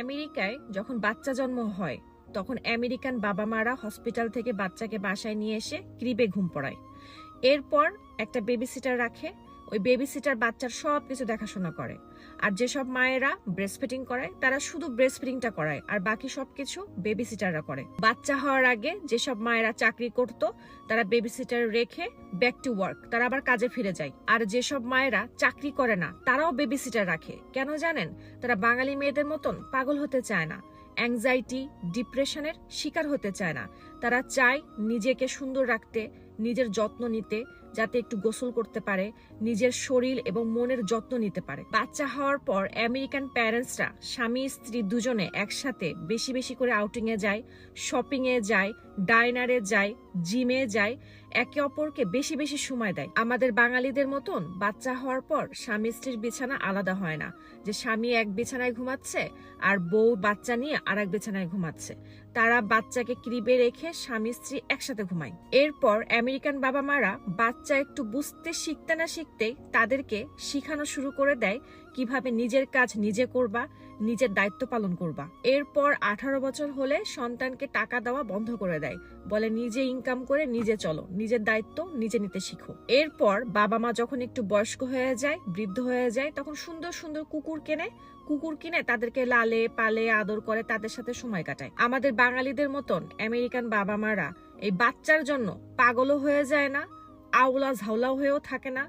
আমেরিকায় যখন বাচ্চা জন্ম হয় তখন আমেরিকান বাবা মারা হসপিটাল থেকে বাচ্চাকে বাসায় নিয়ে এসে ক্রিবে ঘুম পড়ায়। এরপর একটা বেবি সিটার রাখে, ওই বেবি সিটার বাচ্চার সব কিছু দেখাশোনা করে। আর যেসব মায়েরা ব্রেস্ট ফিডিং করায় তারা শুধু ব্রেস্ট ফিডিংটা করায়, আর বাকি সবকিছু বেবি সিটাররা করে। বাচ্চা হওয়ার আগে যেসব মায়েরা চাকরি করত তারা বেবি সিটার রেখে ব্যাক টু ওয়ার্ক, তারা আবার কাজে ফিরে যায়। আর যেসব মায়েরা চাকরি করে না তারাও বেবি সিটার রাখে। কেন জানেন? তারা বাঙালি মেয়েদের মতন পাগল হতে চায় না, অ্যাংজাইটি ডিপ্রেশনের শিকার হতে চায় না। তারা চায় নিজেকে সুন্দর রাখতে, নিজের যত্ন নিতে, যাতে একটু গোসল করতে পারে, নিজের শরীর এবং মনের যত্ন নিতে পারে। বাচ্চা হওয়ার পর আমেরিকান প্যারেন্টসরা স্বামী স্ত্রী দুজনে একসাথে বেশি বেশি করে আউটিং এ যায়, শপিং এ যায়, ডাইনারে যায়, জিমে যায়, একে অপরকে বেশি বেশি সময় দেয়। আমাদের বাঙালিদের মতন বাচ্চা হওয়ার পর স্বামী স্ত্রীর বিছানা আলাদা হয় না, যে স্বামী এক বিছানায় ঘুমাচ্ছে আর বউ বাচ্চা নিয়ে আর এক বিছানায় ঘুমাচ্ছে। তারা বাচ্চাকে ক্রিবে রেখে স্বামী স্ত্রী একসাথে ঘুমায়। এরপর আমেরিকান বাবা মারা বাচ্চা একটু বুঝতে শিখতে না শিখতেই তাদেরকে শিখানো শুরু করে দেয় কিভাবে নিজের কাজ নিজে করবা, নিজের দায়িত্ব পালন করবা। এরপর 18 বছর হলে সন্তানকে টাকা দেওয়া বন্ধ করে দেয়, বলে নিজে ইনকাম করে নিজে চলো, নিজের দায়িত্ব নিজে নিতে শিখো। এরপর বাবা মা যখন একটু বয়স্ক হয়ে যায়, বৃদ্ধ হয়ে যায়, তখন সুন্দর সুন্দর কুকুর কিনে তাদেরকে লালে পালে আদর করে, তাদের সাথে সময় কাটায়। আমাদের বাঙালিদের মতন আমেরিকান বাবা মারা এই বাচ্চার জন্য পাগলও হয়ে যায় না, আওলা ঝাউলাও হয়েও থাকে না,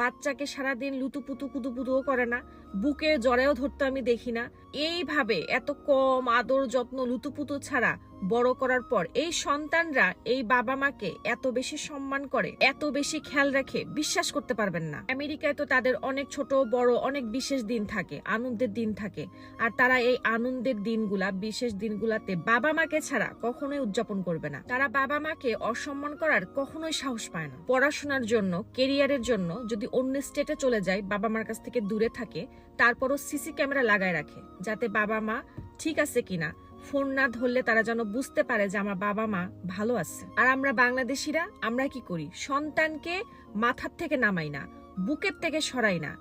বাচ্চাকে সারাদিন লুতুপুতু কুতুপুতুও করে না, বুকে জড়েও ধরতে আমি দেখি না। এইভাবে এত কম আদর যত্ন লুতুপুতু ছাড়া বড় করার পর এই সন্তানরা এই বাবা মাকে এত বেশি সম্মান করে, এত বেশি খেয়াল রাখে, বিশ্বাস করতে পারবেন না। আমেরিকায় তো তাদের অনেক ছোট বড় অনেক বিশেষ দিন থাকে, আনন্দের দিন থাকে, আর তারা এই আনন্দের দিনগুলা, বিশেষ দিনগুলাতে বাবা মাকে ছাড়া কখনোই উদযাপন করবে না। তারা বাবা মাকে অসম্মান করার কখনোই সাহস পায় না। পড়াশোনার জন্য, কেরিয়ারের জন্য যদি অন্য স্টেটে চলে যায়, বাবা মার কাছ থেকে দূরে থাকে, তারপরও সিসি ক্যামেরা লাগায় রাখে, যাতে বাবা মা ঠিক আছে কিনা, ফোন না ধরলে তারা যেন বুঝতে পারে যে আমার বাবা মা ভালো আছে। আর আমরা বাংলাদেশিরা আমরা কি করি? সন্তানকে মাথার থেকে নামাই না, বুকের থেকে সরাই না,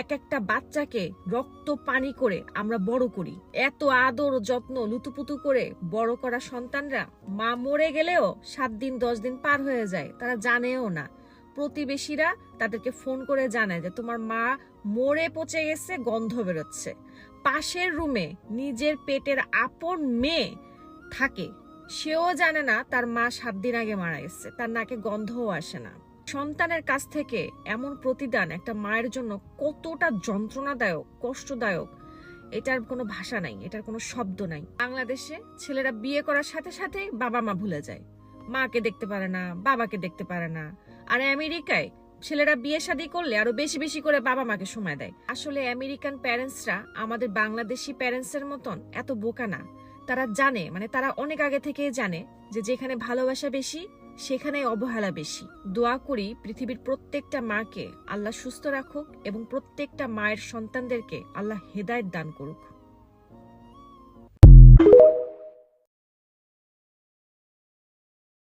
এক একটা বাচ্চাকে রক্ত পানি করে আমরা বড় করি। এত আদর যত্ন লুতুপুতু করে বড় করা সন্তানরা মা মরে গেলেও 7 দিন 10 দিন পার হয়ে যায়, তারা জানেও না। প্রতিবেশীরা তাদেরকে ফোন করে জানায় যে তোমার মা মরে পচে গেছে, গন্ধ বেরোচ্ছে। পাশের রুমে নিজের পেটের আপন মেয়ে থাকে, সেও জানে না তার মা 7 দিন আগে মারা গেছে, তার নাকে গন্ধও আসে না। সন্তানের কাছ থেকে এমন প্রতিদান একটা মায়ের জন্য কতটা যন্ত্রণাদায়ক, কষ্টদায়ক, এটার কোনো ভাষা নাই, এটার কোনো শব্দ নাই। বাংলাদেশে ছেলেরা বিয়ে করার সাথে সাথে বাবা মা ভুলে যায়, মাকে দেখতে পারে না, বাবাকে দেখতে পারে না। আর আমেরিকায় ছেলেরা বিয়ে শাদী করলে আরো বেশি বেশি করে বাবা মাকে সময় দেয়। আসলে আমেরিকান প্যারেন্টসরা আমাদের বাংলাদেশি প্যারেন্টসের মতন এত বোকা না। তারা জানে, মানে তারা অনেক আগে থেকেই জানে যে যেখানে ভালোবাসা বেশি সেখানে অবহেলা বেশি। দোয়া করি পৃথিবীর প্রত্যেকটা মাকে আল্লাহ সুস্থ রাখুক এবং প্রত্যেকটা মায়ের সন্তানদেরকে আল্লাহ হেদায়েত দান করুক।